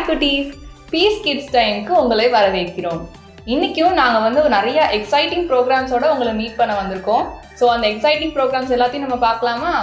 Hi குட்டீஸ், piece kids டைமுக்கு உங்களை வரவேற்கிறோம். இன்னைக்கும் நாங்கள் நிறைய எக்ஸைட்டிங் ப்ரோக்ராம்ஸோட உங்களை மீட் பண்ண வந்திருக்கோம். ஸோ அந்த எக்ஸைட்டிங் ப்ரோக்ராம்ஸ் எல்லாத்தையும் நம்ம பார்க்கலாமா?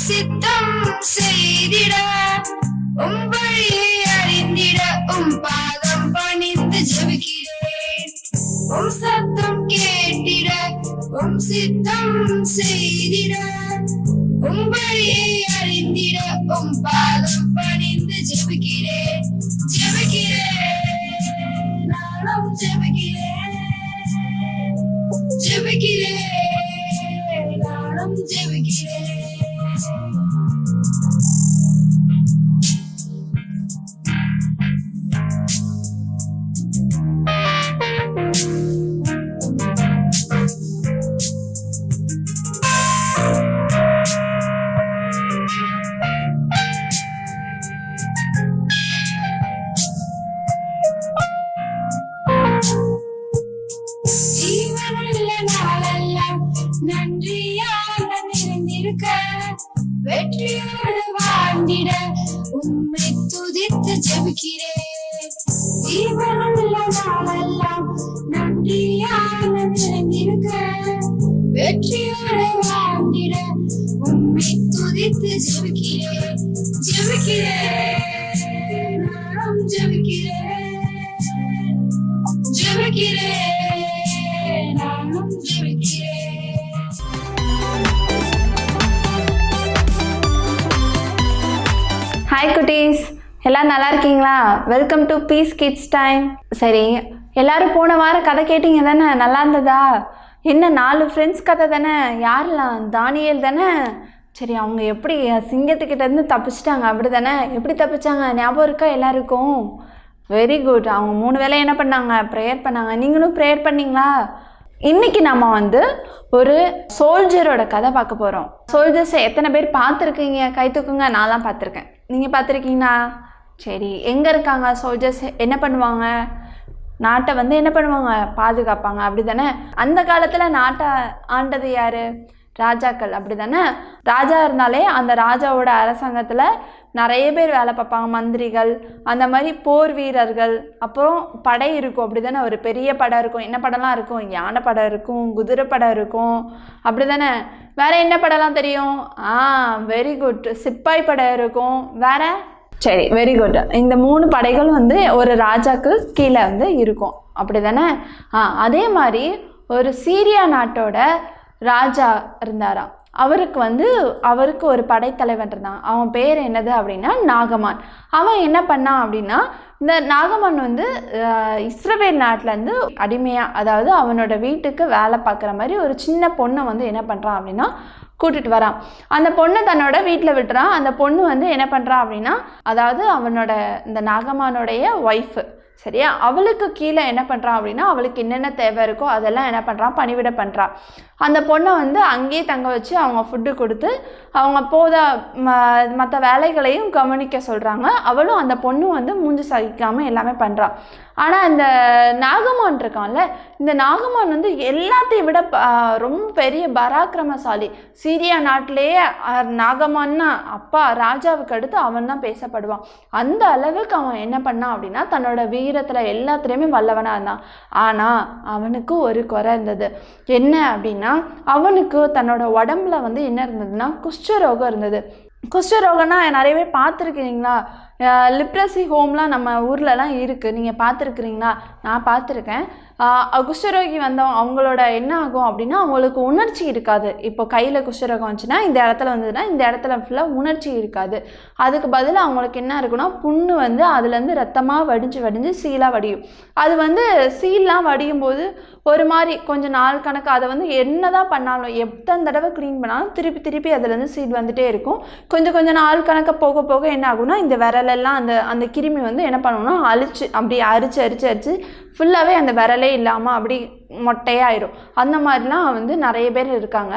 சித்தம் செய்திட வழியை அறிந்திட பாதம் பணிந்து ஜெபிக்கிறேன். சத்தம் கேட்டிட சித்தம் செய்திட வழியை அறிந்திட பாதம் பணிந்து ஜெபிக்கிறேன். நானும் ஜெபிக்கிறேன், நானும் ஜெபிக்கிறேன். நன்றியாக நிறைந்திருக்க வெற்றியோடு வாழ்ந்திட உம்மை துதித்து ஜெபிக்கிறேன். ஜீவனுள்ள நாளெல்லாம் நன்றியாக நிறைந்திருக்க வெற்றியோடு வாழ்ந்திட உம்மை துதித்து ஜெபிக்கிறேன். நானும் ஜெபிக்கிறேன், நானும் ஜெபிக்கிறேன். ஹாய் குட்டீஸ், எல்லோரும் நல்லா இருக்கீங்களா? Welcome to Peace Kids time. சரி, எல்லோரும் போன வாரம் கதை கேட்டிங்க தானே? நல்லா இருந்ததா? என்ன 4 ஃப்ரெண்ட்ஸ் கதை தானே? யாரெல்லாம்? தானியேல் தானே? சரி, அவங்க எப்படி சிங்கத்துக்கிட்டேருந்து தப்பிச்சிட்டாங்க அப்படி தானே? எப்படி தப்பிச்சாங்க ஞாபகம் இருக்கா எல்லாருக்கும்? Very good. அவங்க 3 வேளை என்ன பண்ணாங்க? ப்ரேயர் பண்ணாங்க. நீங்களும் ப்ரேயர் பண்ணிங்களா? இன்றைக்கி நம்ம ஒரு சோல்ஜரோட கதை பார்க்க போகிறோம். சோல்ஜர்ஸை எத்தனை பேர் பார்த்துருக்கீங்க? கை தூக்குங்க. நான்லாம் பார்த்துருக்கேன். நீங்கள் பார்த்துருக்கீங்களா? சரி, எங்கே இருக்காங்க சோல்ஜர்ஸ்? என்ன பண்ணுவாங்க? நாட்டை என்ன பண்ணுவாங்க? பாதுகாப்பாங்க, அப்படி தானே? அந்த காலத்தில் நாட்டை ஆண்டது யார்? ராஜாக்கள், அப்படி தானே? ராஜா இருந்தாலே அந்த ராஜாவோட அரசாங்கத்தில் நிறைய பேர் வேலை பார்ப்பாங்க. மந்திரிகள், அந்த மாதிரி போர் வீரர்கள், அப்புறம் படை இருக்கும், அப்படி தானே? ஒரு பெரிய படம் இருக்கும். என்ன படம்லாம் இருக்கும்? யானை படம் இருக்கும், குதிரை படம் இருக்கும், அப்படி தானே? வேறு என்ன படம்லாம் தெரியும்? Very good. சிப்பாய் படம் இருக்கும். வேறு? சரி, வெரி குட். இந்த 3 படைகளும் ஒரு ராஜாக்கு கீழே இருக்கும், அப்படி தானே? அதே மாதிரி ஒரு சீரியா நாட்டோட ராஜா இருந்தாராம். அவருக்கு ஒரு படைத்தலைவன் இருந்தான். அவன் பேர் என்னது அப்படின்னா நாகமான். அவன் என்ன பண்ணான் அப்படின்னா, இந்த நாகமான் இஸ்ரவேல் நாட்டிலேருந்து அடிமையாக, அதாவது அவனோட வீட்டுக்கு வேலை பார்க்குற மாதிரி ஒரு சின்ன பொண்ணை என்ன பண்ணுறான் அப்படின்னா கூட்டிகிட்டு வரான். அந்த பொண்ணை தன்னோட வீட்டில் விட்டுறான். அந்த பொண்ணு என்ன பண்ணுறான் அப்படின்னா, அதாவது அவனோட இந்த நாகமானுடைய ஒய்ஃபு, சரியா? அவளுக்கு கீழே என்ன பண்ணுறான் அப்படின்னா, அவளுக்கு என்னென்ன தேவை இருக்கோ அதெல்லாம் என்ன பண்ணுறான்? பணிவிட பண்ணுறான். அந்த பொண்ணை அங்கேயே தங்க வச்சு அவங்க ஃபுட்டு கொடுத்து அவங்க மற்ற வேலைகளையும் கவனிக்க சொல்கிறாங்க. அவளும் அந்த பொண்ணு மூஞ்சி சகிக்காமல் எல்லாமே பண்ணுறான். ஆனால் இந்த நாகமான் இருக்கான்ல, இந்த நாகமான் எல்லாத்தையும் விட ரொம்ப பெரிய பராக்கிரமசாலி. சீரியா நாட்டிலேயே நாகமான்னா அப்பா ராஜாவுக்கு அடுத்து அவன் தான் பேசப்படுவான். அந்த அளவுக்கு அவன் என்ன பண்ணான் அப்படின்னா, தன்னோட வீரத்தில் எல்லாத்துலேயுமே வல்லவனாக இருந்தான். ஆனால் அவனுக்கு ஒரு குறை இருந்தது. என்ன அப்படின்னா, அவனுக்கு தன்னோட உடம்புல என்ன இருந்ததுன்னா குஷ்டரோகம் இருந்தது. குஷ்டரோகம்னா நிறைய பேர் பார்த்துருக்கீங்களா? லிப்ரசி ஹோம்லாம் நம்ம ஊர்லலாம் இருக்குது, நீங்கள் பார்த்துருக்குறீங்களா? நான் பார்த்துருக்கேன். குஷ்டரோகி வந்தவங்க அவங்களோட என்ன ஆகும் அப்படின்னா அவங்களுக்கு உணர்ச்சி இருக்காது. இப்போ கையில் குஷ்டரோகம் வந்துச்சுன்னா இந்த இடத்துல வந்ததுன்னா இந்த இடத்துல ஃபுல்லாக உணர்ச்சி இருக்காது. அதுக்கு பதிலாக அவங்களுக்கு என்ன இருக்குன்னா புண்ணு வந்து அதுலேருந்து ரத்தமாக வடிஞ்சு சீலாக வடியும். அது வந்து சீல்லாம் வடியும் போது ஒரு மாதிரி கொஞ்சம் நாள் கணக்கு அதை வந்து என்ன தான் பண்ணாலும் எத்தனை தடவை க்ளீன் பண்ணாலும் திருப்பி அதுலேருந்து சீல் வந்துகிட்டே இருக்கும். கொஞ்சம் நாள் கணக்க போக போக என்ன ஆகும்னா இந்த விரலெல்லாம் அந்த கிருமி வந்து என்ன பண்ணுவோம்னா அப்படியே அரிச்சு ஃபுல்லாகவே அந்த விரலே இல்லாமல் அப்படி மொட்டையாயிரும். அந்த மாதிரிலாம் வந்து நிறைய பேர் இருக்காங்க.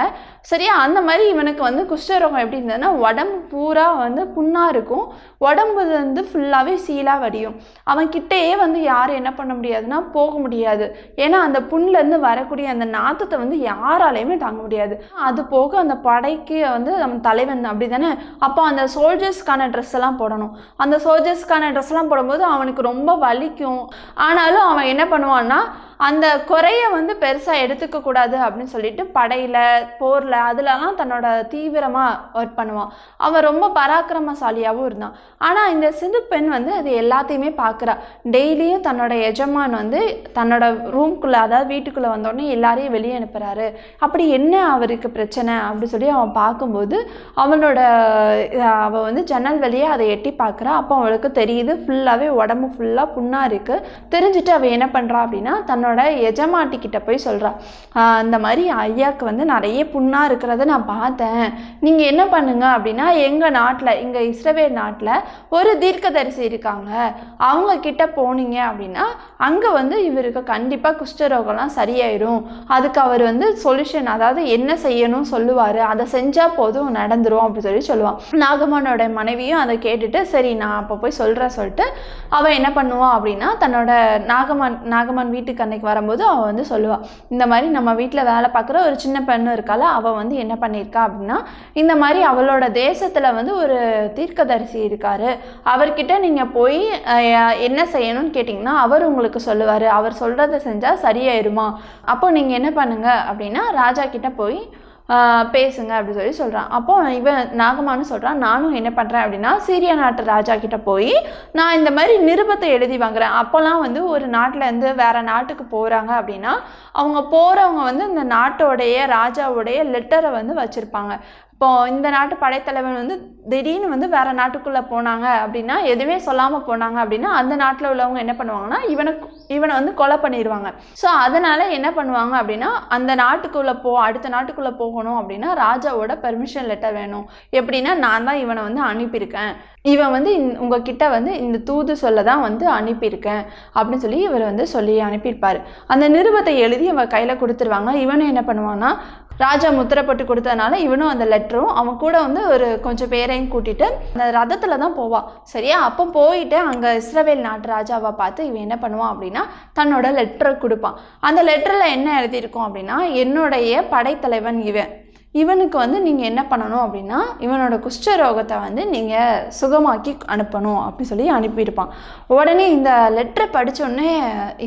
சரியா? அந்த மாதிரி இவனுக்கு வந்து குஷ்டரோகம் எப்படி இருந்ததுன்னா உடம்பு பூரா வந்து புண்ணாக இருக்கும், உடம்பு வந்து ஃபுல்லாகவே சீலாக வடியும். அவன் கிட்டேயே வந்து யாரும் என்ன பண்ண முடியாதுன்னா போக முடியாது. ஏன்னா அந்த புண்ணிலேருந்து வரக்கூடிய அந்த நாத்தத்தை வந்து யாராலையுமே தாங்க முடியாது. அது போக அந்த படைக்கு வந்து நம்ம தலைவன் அப்படி தானே, அப்போ அந்த சோல்ஜர்ஸ்க்கான ட்ரெஸ் எல்லாம் போடணும். அந்த சோல்ஜர்ஸ்க்கான ட்ரெஸ் எல்லாம் போடும்போது அவனுக்கு ரொம்ப வலிக்கும். ஆனாலும் அவன் என்ன பண்ணுவான்னா அந்த குறைய வந்து பெருசாக எடுத்துக்க கூடாது அப்படின்னு சொல்லிட்டு படையில் போரில் அதுலலாம் தன்னோட தீவிரமாக ஒர்க் பண்ணுவான். அவன் ரொம்ப பராக்கிரமசாலியாகவும் இருந்தான். ஆனால் இந்த சிந்து பெண் வந்து அது எல்லாத்தையுமே பார்க்குறா. டெய்லியும் தன்னோட எஜமான் வந்து தன்னோட ரூம்குள்ளே அதாவது வீட்டுக்குள்ளே வந்தோடனே எல்லாரையும் வெளியே அனுப்புகிறாரு. அப்படி என்ன அவருக்கு பிரச்சனை அப்படி சொல்லி அவன் பார்க்கும்போது அவள் வந்து ஜன்னல் வழியே அதை எட்டி பார்க்குறா. அப்போ அவளுக்கு தெரியுது ஃபுல்லாகவே உடம்பு ஃபுல்லாக புண்ணாக இருக்குது. தெரிஞ்சுட்டு அவள் என்ன பண்ணுறா அப்படின்னா தன்னோட எஜமாட்டிக்கிட்ட போய் சொல்கிறா, இந்த மாதிரி ஐயாவுக்கு வந்து நிறைய புண்ணாக இருக்கிறத நான் பார்த்தேன். நீங்கள் என்ன பண்ணுங்க அப்படின்னா எங்கள் நாட்டில் இங்கே இஸ்ரவேல் நாட்டில் ஒரு தீர்க்கதரிசி இருக்காங்க, அவங்க கிட்ட போனீங்க அப்படின்னா அங்கே வந்து இவருக்கு கண்டிப்பாக குஷ்டரோகம்லாம் சரியாயிடும். அதுக்கு அவர் வந்து சொல்யூஷன் அதாவது என்ன செய்யணும் சொல்லுவார், அதை செஞ்சால் போதும் நடந்துரும் அப்படி சொல்லுவான். நாகமானோட மனைவியும் அதை கேட்டுட்டு சரி நான் அப்போ போய் சொல்லிட்டு அவன் என்ன பண்ணுவான் அப்படின்னா தன்னோட நாகமான் வீட்டுக்கு அன்னைக்கு வரும்போது அவள் வந்து சொல்லுவாள், இந்த மாதிரி நம்ம வீட்டில் வேலை பார்க்குற ஒரு சின்ன பெண்ணு இருக்கால, அவள் வந்து என்ன பண்ணியிருக்கா அப்படின்னா இந்த மாதிரி அவளோட தேசத்தில் வந்து ஒரு தீர்க்கதரிசி இருக்காரு, அவர்கிட்ட நீங்கள் போய் என்ன செய்யணும்னு கேட்டிங்கன்னா அவர் உங்களுக்கு சொல்லுவார், அவர் சொல்கிறத செஞ்சால் சரியாயிருமா, அப்போ நீங்கள் என்ன பண்ணுங்க அப்படின்னா ராஜா கிட்ட போய் பேசுங்க அப்படி சொல்கிறான். அப்போ இவன் நாகமானு சொல்கிறான், நானும் என்ன பண்ணுறேன் அப்படின்னா சீரியா நாட்டு ராஜா கிட்ட போய் நான் இந்த மாதிரி நிருபத்தை எழுதி வாங்குறேன். அப்போல்லாம் வந்து ஒரு நாட்டிலேருந்து வேறு நாட்டுக்கு போகிறாங்க அப்படின்னா அவங்க போகிறவங்க வந்து இந்த நாட்டோடைய ராஜாவுடைய லெட்டரை வந்து வச்சுருப்பாங்க. இப்போது இந்த நாட்டு படைத்தலைவன் வந்து திடீர்னு வந்து வேறு நாட்டுக்குள்ளே போனாங்க அப்படின்னா எதுவுமே சொல்லாமல் போனாங்க அப்படின்னா அந்த நாட்டில் உள்ளவங்க என்ன பண்ணுவாங்கன்னா இவனை வந்து கொலை பண்ணிடுவாங்க. ஸோ அதனால் என்ன பண்ணுவாங்க அப்படின்னா அந்த நாட்டுக்குள்ளே அடுத்த நாட்டுக்குள்ளே போகணும் அப்படின்னா ராஜாவோட பெர்மிஷன் லெட்டர் வேணும். எப்படின்னா நான் தான் இவனை வந்து அனுப்பியிருக்கேன், இவன் வந்து உங்ககிட்ட வந்து இந்த தூது சொல்ல தான் வந்து அனுப்பியிருக்கேன் அப்படின்னு சொல்லி இவர் வந்து சொல்லி அனுப்பியிருப்பார். அந்த நிருபத்தை எழுதி அவன் கையில் கொடுத்துருவாங்க. இவனும் என்ன பண்ணுவான்னா ராஜா முத்திரப்பட்டு கொடுத்ததுனால இவனும் அந்த லெட்டரும் அவன் கூட வந்து ஒரு கொஞ்சம் பேரையும் கூட்டிகிட்டு அந்த ரதத்தில் தான் போவான். சரியா? அப்போ போயிட்டு அங்கே இஸ்ரவேல் நாட்டு ராஜாவை பார்த்து இவன் என்ன பண்ணுவான் அப்படின்னா தன்னோட லெட்டரை கொடுப்பான். அந்த லெட்டரில் என்ன எழுதியிருக்கும் அப்படின்னா என்னுடைய படைத்தலைவன் இவனுக்கு வந்து நீங்கள் என்ன பண்ணணும் அப்படின்னா இவனோட குஷ்டரோகத்தை வந்து நீங்கள் சுகமாக்கி அனுப்பணும் அப்படின்னு சொல்லி அனுப்பியிருப்பான். உடனே இந்த லெட்டரை படித்தோடனே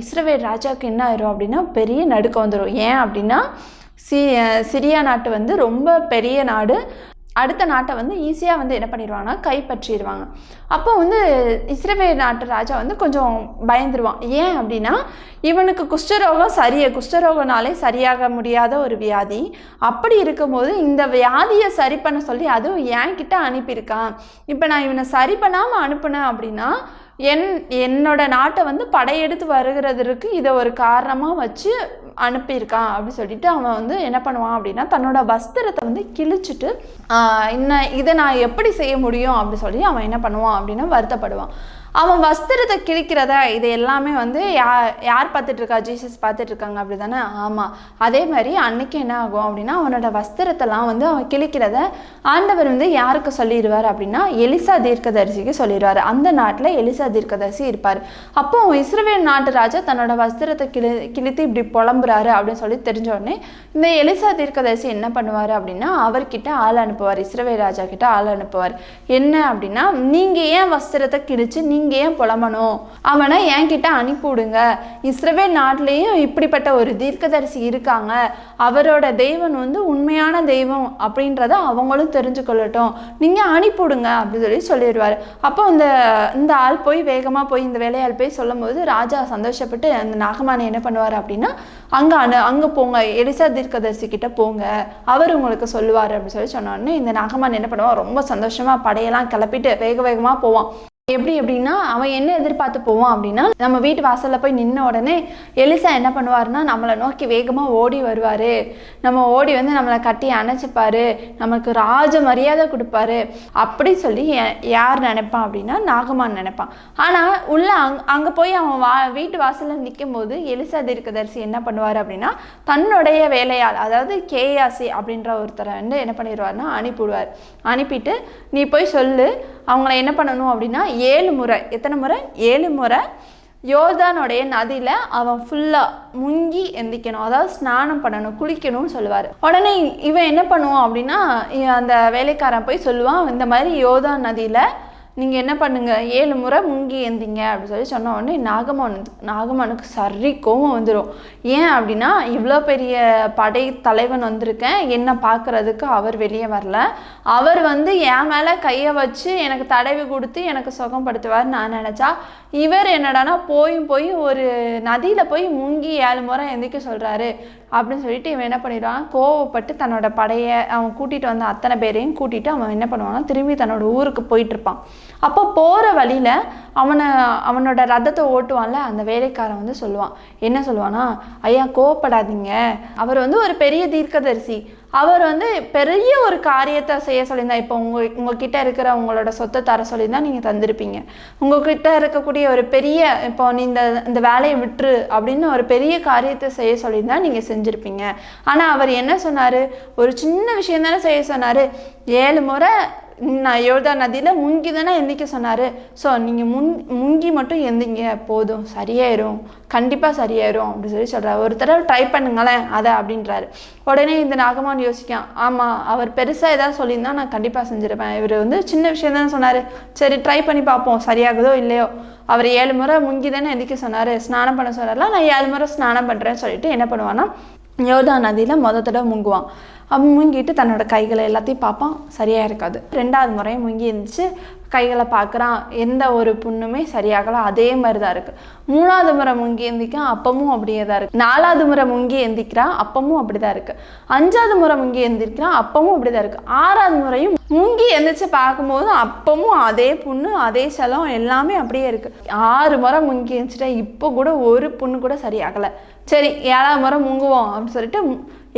இஸ்ரவேல் ராஜாவுக்கு என்ன ஆயிரும் அப்படின்னா பெரிய நடுக்கம் வந்துடும். ஏன் அப்படின்னா சிரியா நாட்டு வந்து ரொம்ப பெரிய நாடு, அடுத்த நாட்டை வந்து ஈஸியாக வந்து என்ன பண்ணிடுவாங்கன்னா கைப்பற்றிடுவாங்க. அப்போ வந்து இஸ்ரவேல் நாட்டு ராஜா வந்து கொஞ்சம் பயந்துருவான். ஏன் அப்படின்னா இவனுக்கு குஷ்டரோகனாலே சரியாக முடியாத ஒரு வியாதி. அப்படி இருக்கும்போது இந்த வியாதியை சரி பண்ண சொல்லி அதுவும் என்கிட்ட அனுப்பியிருக்கான். இப்போ நான் இவனை சரி பண்ணாமல் அனுப்புனேன் அப்படின்னா என்னோட நாட்டை வந்து படையெடுத்து வருகிறதுக்கு இதை ஒரு காரணமாக வச்சு அனுப்பியிருக்கான் அப்படின்னு சொல்லிட்டு அவன் வந்து என்ன பண்ணுவான் அப்படின்னா தன்னோட வஸ்திரத்தை வந்து கிழிச்சிட்டு இதை நான் எப்படி செய்ய முடியும் அப்படின்னு சொல்லி அவன் என்ன பண்ணுவான் அப்படின்னா வருத்தப்படுவான். அவன் வஸ்திரத்தை கிழிக்கிறத இது எல்லாமே வந்து யார் பார்த்துட்ருக்கா? ஜீசஸ் பார்த்துட்ருக்காங்க அப்படி தானே? ஆமாம். அதே மாதிரி அன்னைக்கு என்ன ஆகும் அப்படின்னா அவனோட வஸ்திரத்தெல்லாம் வந்து அவன் கிழிக்கிறத ஆண்டவர் வந்து யாருக்கு சொல்லிடுவார் அப்படின்னா எலிசா தீர்க்கதரிசிக்கு சொல்லிடுவார். அந்த நாட்டில் எலிசா தீர்க்கதரிசி இருப்பார். அப்போ இஸ்ரவேல் நாட்டு ராஜா தன்னோட வஸ்திரத்தை கிழித்து இப்படி புலம்புறாரு அப்படின்னு சொல்லி தெரிஞ்ச உடனே இந்த எலிசா தீர்க்கதரிசி என்ன பண்ணுவார் அப்படின்னா அவர்கிட்ட ஆள் அனுப்புவார். இஸ்ரவேல் ராஜா கிட்ட ஆள் அனுப்புவார். என்ன அப்படின்னா நீங்கள் ஏன் வஸ்திரத்தை கிழிச்சு நீங்கள் ஏன் புலம்பணும், அவனை என்கிட்ட அனுப்பிவிடுங்க. இஸ்ரவேல் நாட்டிலேயும் இப்படிப்பட்ட ஒரு தீர்க்கதரிசி இருக்காங்க, அவரோட தெய்வன் வந்து உண்மையான தெய்வம் அப்படின்றத அவங்களும் தெரிஞ்சுக்கொள்ளட்டும், நீங்கள் அனுப்பிவிடுங்க அப்படின்னு சொல்லிடுவார். அப்போ இந்த ஆள் போய் வேகமாக போய் இந்த வேலையாள் போய் சொல்லும் போது ராஜா சந்தோஷப்பட்டு அந்த நாகமானை என்ன பண்ணுவார் அப்படின்னா, அங்கே போங்க, எலிசா தீர்க்கதரிசி கிட்ட போங்க, அவர் உங்களுக்கு சொல்லுவார் அப்படின்னு சொன்னோடனே இந்த நாகமான் என்ன பண்ணுவான், ரொம்ப சந்தோஷமாக படையெல்லாம் கிளப்பிட்டு வேகமாக போவான். எப்படின்னா அவன் என்ன எதிர்பார்த்து போவான் அப்படின்னா, நம்ம வீட்டு வாசலில் போய் நின்ன உடனே எலிசா என்ன பண்ணுவார்னா நம்மளை நோக்கி வேகமாக ஓடி வருவார், நம்ம ஓடி வந்து நம்மளை கட்டி அணைச்சிப்பார், நமக்கு ராஜ மரியாதை கொடுப்பாரு அப்படி சொல்லி யார் நினைப்பான் அப்படின்னா நாகமான் நினைப்பான். ஆனால் அங்கே போய் அவன் வீட்டு வாசலில் நிற்கும் போது எலிசா தீர்க்கதரிசி என்ன பண்ணுவார் அப்படின்னா, தன்னுடைய வேலையால், அதாவது கேயாசி அப்படின்ற ஒருத்தரை வந்து என்ன பண்ணிடுவார்னா அனுப்பிவிடுவார். அனுப்பிட்டு நீ போய் சொல்லு, அவங்கள என்ன பண்ணணும் அப்படின்னா 7 முறை, எத்தனை முறை, 7 முறை யோர்தானுடைய நதியில் அவன் ஃபுல்லாக முங்கி எந்திக்கணும், அதாவது ஸ்நானம் பண்ணணும், குளிக்கணும்னு சொல்லுவார். உடனே இவன் என்ன பண்ணுவான் அப்படின்னா, அந்த வேலைக்காரன் போய் சொல்லுவான், இந்த மாதிரி யோர்தான் நதியில் நீங்கள் என்ன பண்ணுங்க 7 முறை முங்கி எந்திங்க அப்படின்னு சொன்ன உடனே நாகமானுக்கு சரி கோவம் வந்துடும். ஏன் அப்படின்னா, இவ்வளோ பெரிய படை தலைவன் வந்திருக்கேன், என்னை பார்க்குறதுக்கு அவர் வெளியே வரல, அவர் வந்து என் மேலே கையை வச்சு எனக்கு தடவி கொடுத்து எனக்கு சுகப்படுத்துவார் நான் நினச்சா, இவர் என்னடானா போய் ஒரு நதியில் போய் முங்கி 7 முறை எந்திக்க சொல்கிறாரு அப்படின்னு சொல்லிட்டு இவன் என்ன பண்ணிடுவான், கோவப்பட்டு தன்னோட படையை அவன் கூட்டிகிட்டு வந்த அத்தனை பேரையும் கூட்டிகிட்டு அவன் என்ன பண்ணுவான்னா திரும்பி தன்னோட ஊருக்கு போயிட்டுருப்பான். அப்போ போகிற வழியில் அவனோட ரதத்தை ஓட்டுவான்ல அந்த வேலைக்காரன் வந்து சொல்லுவான், என்ன சொல்லுவானா, ஐயா கோவப்படாதீங்க, அவர் வந்து ஒரு பெரிய தீர்க்கதரிசி, அவர் வந்து பெரிய ஒரு காரியத்தை செய்ய சொல்லியிருந்தா, இப்போ உங்ககிட்ட இருக்கிற உங்களோட சொத்தை தர சொல்லியிருந்தா நீங்கள் தந்திருப்பீங்க, உங்ககிட்ட இருக்கக்கூடிய ஒரு பெரிய, இப்போ நீ இந்த வேலையை விட்டுரு அப்படின்னு ஒரு பெரிய காரியத்தை செய்ய சொல்லியிருந்தா நீங்கள் செஞ்சுருப்பீங்க. ஆனால் அவர் என்ன சொன்னார், ஒரு சின்ன விஷயம் தானே செய்ய சொன்னார், 7 முறை நான் யோர்தான் நதியில் முங்கி தானே எந்திக்க சொன்னார், ஸோ நீங்கள் முங்கி மட்டும் எந்திங்க போதும், சரியாயிரும், கண்டிப்பாக சரியாயிரும் அப்படின்னு சொல்கிறார். ஒரு தடவை ட்ரை பண்ணுங்களேன் அதை அப்படின்றாரு. உடனே இந்த நாகமான் யோசிக்கான், ஆமாம் அவர் பெருசாக ஏதாவது சொல்லியிருந்தா நான் கண்டிப்பாக செஞ்சுருப்பேன், இவர் வந்து சின்ன விஷயம் தானே சொன்னார், சரி ட்ரை பண்ணி பார்ப்போம் சரியாகுதோ இல்லையோ, அவர் 7 முறை முங்கி தானே எந்திக்க சொன்னார், ஸ்நானம் பண்ண சொன்னார்லாம், நான் 7 முறை ஸ்நானம் பண்ணுறேன்னு சொல்லிட்டு என்ன பண்ணுவான்னா யோர்தான் நதியில் தடவை முங்குவான். அவன் முங்கிட்டு தன்னோட கைகளை எல்லாத்தையும் பார்ப்பான், சரியாக இருக்காது. 2வது முறையும் முங்கி இருந்துச்சு, கைகளை பார்க்குறான், எந்த ஒரு புண்ணுமே சரியாகலாம், அதே மாதிரி தான் இருக்குது. 3வது முறை முங்கி எந்திக்கிறான், அப்பமும் அப்படியே தான் இருக்குது. 4வது முறை முங்கி எந்திக்கிறான், அப்பமும் அப்படி தான் இருக்குது. 5வது முறை முங்கி எந்திரிக்கிறான், அப்பமும் அப்படி தான் இருக்குது. 6வது முறையும் முங்கி எந்திரிச்சு பார்க்கும்போது அப்பமும் அதே புண்ணு, அதே சலம் எல்லாமே அப்படியே இருக்குது. 6 முறை முங்கி எந்திரிச்சிட்டா இப்போ கூட ஒரு புண்ணு கூட சரியாகலை. சரி 7வது முறை முங்குவோம் அப்படின்னு சொல்லிட்டு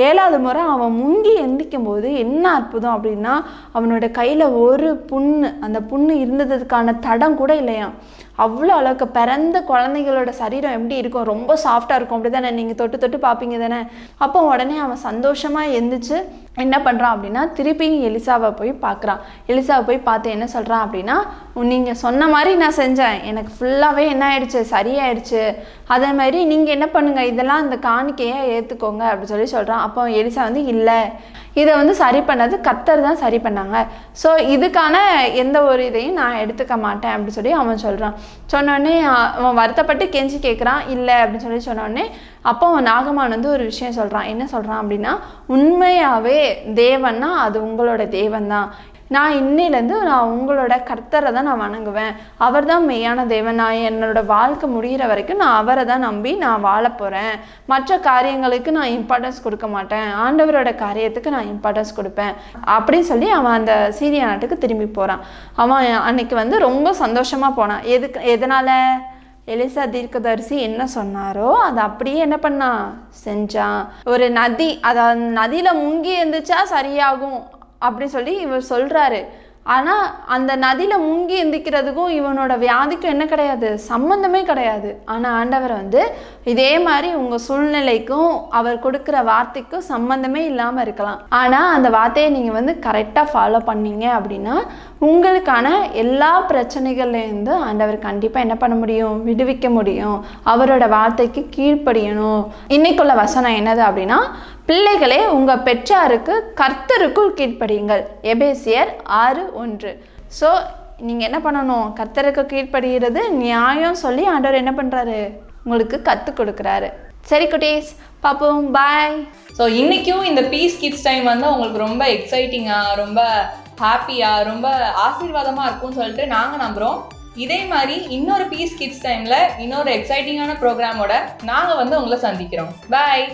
7வது முறை அவன் முங்கி எந்திக்கும் போது என்ன அற்புதம் அப்படின்னா, அவனோட கையில் ஒரு புண்ணு, அந்த புண்ணு இருந்ததுக்கான தடம் கூட இல்லையாம். அவ்வளோ அளவுக்கு பிறந்த குழந்தைங்களோட சரீரம் எப்படி இருக்கும், ரொம்ப சாஃப்டாக இருக்கும், அப்படி தானே நீங்கள் தொட்டு பார்ப்பீங்க தானே. அப்போ உடனே அவன் சந்தோஷமாக எந்திரிச்சு என்ன பண்ணுறான் அப்படின்னா, திருப்பியும் எலிசாவை போய் பார்க்குறான். எலிசாவை போய் பார்த்து என்ன சொல்கிறான் அப்படின்னா, நீங்கள் சொன்ன மாதிரி நான் செஞ்சேன், எனக்கு ஃபுல்லாகவே என்ன ஆயிடுச்சு, சரியாயிடுச்சு, அதே மாதிரி நீங்கள் என்ன பண்ணுங்கள், இதெல்லாம் இந்த காணிக்கையை ஏற்றுக்கோங்க அப்படின்னு சொல்கிறான். அப்போ எலிசா வந்து இல்லை, இதை வந்து சரி பண்ணது கர்த்தர் தான் சரி பண்ணாங்க, ஸோ இதுக்கான எந்த ஒரு இதையும் நான் எடுத்துக்க மாட்டேன் அப்படின்னு சொல்லி அவன் சொல்கிறான். சொன்னோடனே அவன் வருத்தப்பட்டு கெஞ்சி கேட்குறான், இல்லை அப்படின்னு சொன்னோடனே அப்போ நாகமான் வந்து ஒரு விஷயம் சொல்கிறான். என்ன சொல்கிறான் அப்படின்னா, உண்மையாகவே தேவன்னா அது உங்களோட தேவன் தான், நான் இன்னிலேருந்து நான் உங்களோட கர்த்தரை தான் நான் வணங்குவேன், அவர் தான் மெய்யான தேவன், நான் என்னோட வாழ்க்கை முடிகிற வரைக்கும் நான் அவரை தான் நம்பி நான் வாழ போகிறேன், மற்ற காரியங்களுக்கு நான் இம்பார்ட்டன்ஸ் கொடுக்க மாட்டேன், ஆண்டவரோட காரியத்துக்கு நான் இம்பார்ட்டன்ஸ் கொடுப்பேன் அப்படின்னு சொல்லி அவன் அந்த சீரியா நாட்டுக்கு திரும்பி போகிறான். அவன் அன்னைக்கு வந்து ரொம்ப சந்தோஷமாக போனான். எதனால், எலிசா தீர்க்கதரிசி என்ன சொன்னாரோ அதை அப்படியே என்ன பண்ணான், செஞ்சான். ஒரு நதி, அதாவது நதியில் முங்கி இருந்துச்சா சரியாகும் அப்படி சொல்லி இவர் சொல்கிறாரு. ஆனால் அந்த நதியில் முங்கி எந்திக்கிறதுக்கும் இவனோட வியாதிக்கும் என்ன கிடையாது, சம்மந்தமே கிடையாது. ஆனால் ஆண்டவர் வந்து இதே மாதிரி உங்கள் சூழ்நிலைக்கும் அவர் கொடுக்குற வார்த்தைக்கும் சம்மந்தமே இல்லாமல் இருக்கலாம், ஆனால் அந்த வார்த்தையை நீங்கள் வந்து கரெக்டாக ஃபாலோ பண்ணீங்க அப்படின்னா உங்களுக்கான எல்லா பிரச்சனைகள்லேருந்து ஆண்டவர் கண்டிப்பாக என்ன பண்ண முடியும், விடுவிக்க முடியும். அவரோட வார்த்தைக்கு கீழ்ப்படியணும். இன்னைக்குள்ள வசனம் என்னது அப்படின்னா, பிள்ளைகளே உங்கள் பெற்றாருக்கு கர்த்தருக்குள் கீழ்ப்படியுங்கள், எபேசியர் 6:1. ஸோ நீங்கள் என்ன பண்ணணும்? கர்த்தருக்கு கீழ்ப்படுகிறது நியாயம் சொல்லி ஆண்டவர் என்ன பண்ணுறாரு? உங்களுக்கு கற்றுக் கொடுக்குறாரு. சரி குட்டீஸ், பாப்போம். பாய். ஸோ இன்றைக்கும் இந்த பீஸ் கிட்ஸ் டைம் வந்து உங்களுக்கு ரொம்ப எக்ஸைட்டிங்காக, ரொம்ப ஹாப்பியாக, ரொம்ப ஆசீர்வாதமாக இருக்கும்னு சொல்லிட்டு நாங்கள் நம்புகிறோம். இதே மாதிரி இன்னொரு பீஸ் கிட்ஸ் டைமில் இன்னொரு எக்ஸைட்டிங்கான ப்ரோக்ராமோட நாங்கள் வந்து உங்களை சந்திக்கிறோம். பாய்.